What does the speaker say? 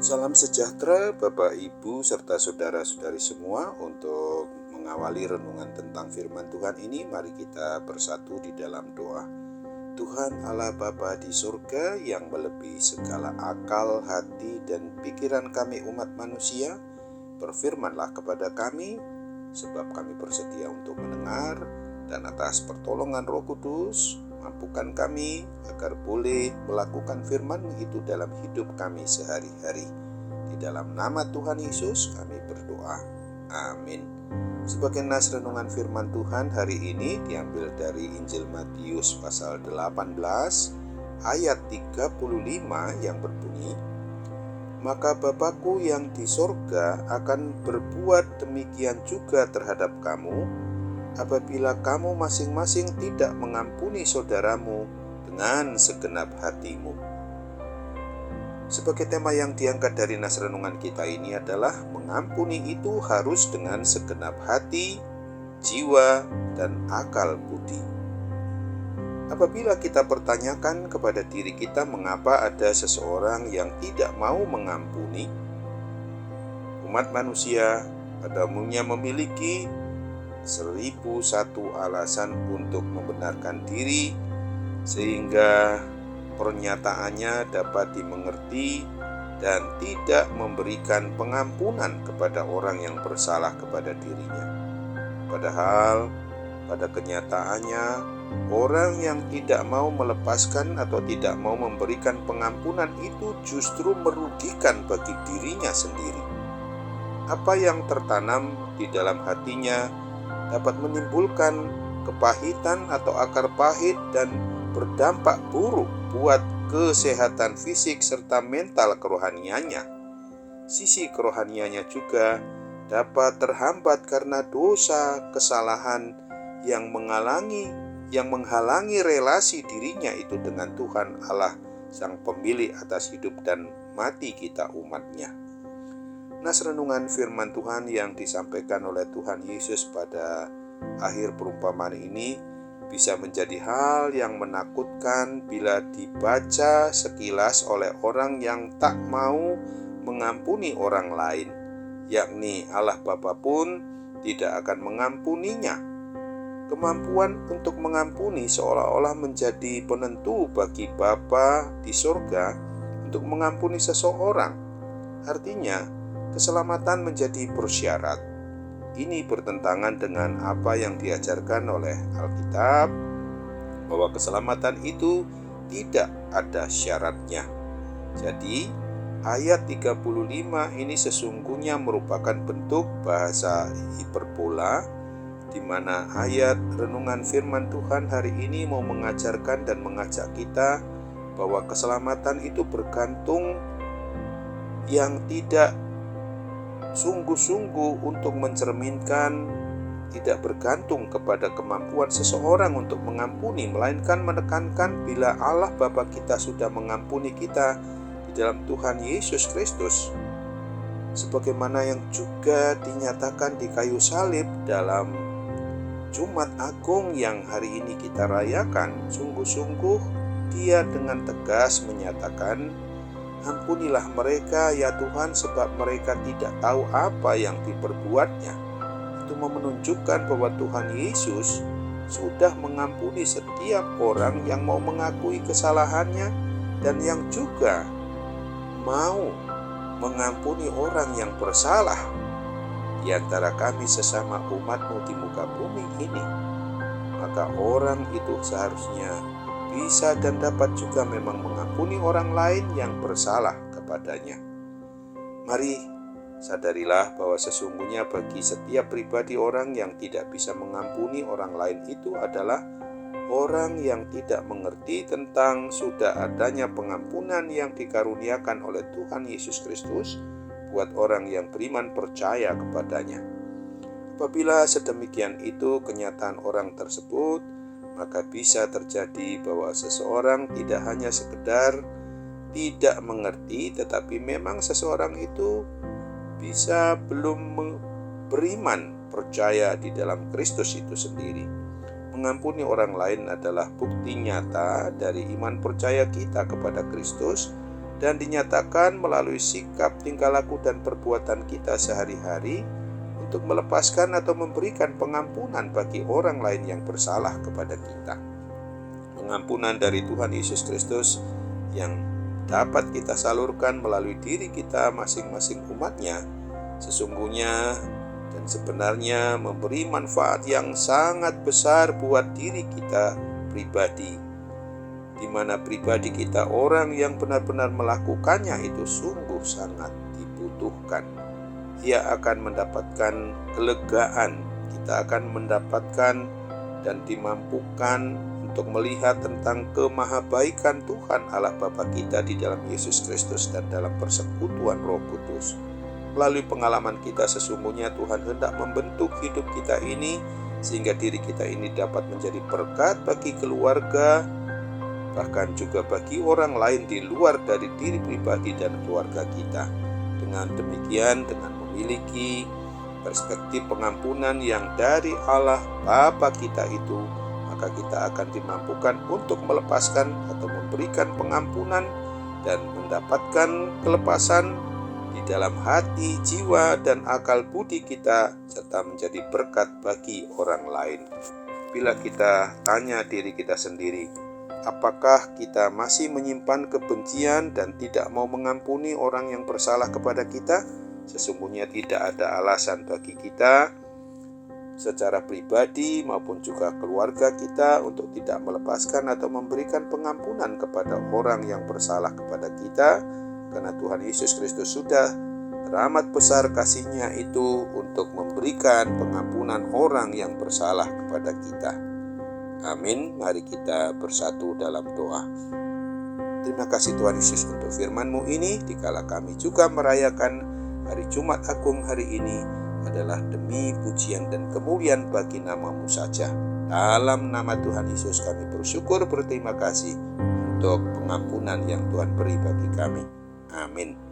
Salam sejahtera Bapak Ibu serta saudara-saudari semua. Untuk mengawali renungan tentang firman Tuhan ini, mari kita bersatu di dalam doa. Tuhan Allah Bapa di surga yang melebihi segala akal, hati, dan pikiran kami umat manusia, berfirmanlah kepada kami, sebab kami bersedia untuk mendengar, dan atas pertolongan Roh Kudus, mampukan kami agar boleh melakukan firman-Mu itu dalam hidup kami sehari-hari. Di dalam nama Tuhan Yesus kami berdoa. Amin. Sebagai nas renungan firman Tuhan hari ini diambil dari Injil Matius pasal 18 ayat 35 yang berbunyi, "Maka Bapa-Ku yang di sorga akan berbuat demikian juga terhadap kamu, apabila kamu masing-masing tidak mengampuni saudaramu dengan segenap hatimu." Sebagai tema yang diangkat dari nas renungan kita ini adalah mengampuni itu harus dengan segenap hati, jiwa, dan akal budi. Apabila kita pertanyakan kepada diri kita mengapa ada seseorang yang tidak mau mengampuni, umat manusia pada umumnya memiliki 1001 alasan untuk membenarkan diri sehingga pernyataannya dapat dimengerti dan tidak memberikan pengampunan kepada orang yang bersalah kepada dirinya. Padahal pada kenyataannya orang yang tidak mau melepaskan atau tidak mau memberikan pengampunan itu justru merugikan bagi dirinya sendiri. Apa yang tertanam di dalam hatinya dapat menimbulkan kepahitan atau akar pahit dan berdampak buruk buat kesehatan fisik serta mental kerohaniannya. Sisi kerohaniannya juga dapat terhambat karena dosa, kesalahan yang menghalangi relasi dirinya itu dengan Tuhan Allah, Sang Pemilik atas hidup dan mati kita umatnya. Nas renungan firman Tuhan yang disampaikan oleh Tuhan Yesus pada akhir perumpamaan ini bisa menjadi hal yang menakutkan bila dibaca sekilas oleh orang yang tak mau mengampuni orang lain, yakni Allah Bapa pun tidak akan mengampuninya. Kemampuan untuk mengampuni seolah-olah menjadi penentu bagi Bapa di surga untuk mengampuni seseorang. Artinya, keselamatan menjadi bersyarat. Ini bertentangan dengan apa yang diajarkan oleh Alkitab, bahwa keselamatan itu tidak ada syaratnya. Jadi, ayat 35 ini sesungguhnya merupakan bentuk bahasa hiperbola, di mana ayat renungan firman Tuhan hari ini mau mengajarkan dan mengajak kita bahwa keselamatan itu bergantung yang tidak sungguh-sungguh untuk mencerminkan, tidak bergantung kepada kemampuan seseorang untuk mengampuni, melainkan menekankan bila Allah Bapa kita sudah mengampuni kita di dalam Tuhan Yesus Kristus, sebagaimana yang juga dinyatakan di kayu salib dalam Jumat Agung yang hari ini kita rayakan. Sungguh-sungguh Dia dengan tegas menyatakan, "Ampunilah mereka ya Tuhan, sebab mereka tidak tahu apa yang diperbuatnya." Itu menunjukkan bahwa Tuhan Yesus sudah mengampuni setiap orang yang mau mengakui kesalahannya dan yang juga mau mengampuni orang yang bersalah di antara kami sesama umat-Mu di muka bumi ini. Maka orang itu seharusnya bisa dan dapat juga memang mengampuni orang lain yang bersalah kepadanya. Mari sadarilah bahwa sesungguhnya bagi setiap pribadi orang yang tidak bisa mengampuni orang lain itu adalah orang yang tidak mengerti tentang sudah adanya pengampunan yang dikaruniakan oleh Tuhan Yesus Kristus buat orang yang beriman percaya kepadanya. Apabila sedemikian itu kenyataan orang tersebut, maka bisa terjadi bahwa seseorang tidak hanya sekedar tidak mengerti, tetapi memang seseorang itu bisa belum beriman percaya di dalam Kristus itu sendiri. Mengampuni orang lain adalah bukti nyata dari iman percaya kita kepada Kristus dan dinyatakan melalui sikap, tingkah laku, dan perbuatan kita sehari-hari untuk melepaskan atau memberikan pengampunan bagi orang lain yang bersalah kepada kita. Pengampunan dari Tuhan Yesus Kristus yang dapat kita salurkan melalui diri kita masing-masing umatnya sesungguhnya dan sebenarnya memberi manfaat yang sangat besar buat diri kita pribadi, di mana pribadi kita orang yang benar-benar melakukannya itu sungguh sangat dibutuhkan. Ia akan mendapatkan kelegaan, kita akan mendapatkan dan dimampukan untuk melihat tentang kemahabaikan Tuhan Allah Bapa kita di dalam Yesus Kristus dan dalam persekutuan Roh Kudus. Melalui pengalaman kita sesungguhnya Tuhan hendak membentuk hidup kita ini sehingga diri kita ini dapat menjadi berkat bagi keluarga, bahkan juga bagi orang lain di luar dari diri pribadi dan keluarga kita. Dengan demikian, dengan memiliki perspektif pengampunan yang dari Allah Bapa kita itu, maka kita akan dimampukan untuk melepaskan atau memberikan pengampunan dan mendapatkan kelepasan di dalam hati, jiwa, dan akal budi kita, serta menjadi berkat bagi orang lain. Bila kita tanya diri kita sendiri, apakah kita masih menyimpan kebencian dan tidak mau mengampuni orang yang bersalah kepada kita? Sesungguhnya tidak ada alasan bagi kita secara pribadi maupun juga keluarga kita untuk tidak melepaskan atau memberikan pengampunan kepada orang yang bersalah kepada kita, karena Tuhan Yesus Kristus sudah teramat besar kasih-Nya itu untuk memberikan pengampunan orang yang bersalah kepada kita. Amin. Mari kita bersatu dalam doa. Terima kasih Tuhan Yesus untuk firman-Mu ini, dikala kami juga merayakan hari Jumat Agung hari ini adalah demi pujian dan kemuliaan bagi nama-Mu saja. Dalam nama Tuhan Yesus kami bersyukur, berterima kasih untuk pengampunan yang Tuhan beri bagi kami. Amin.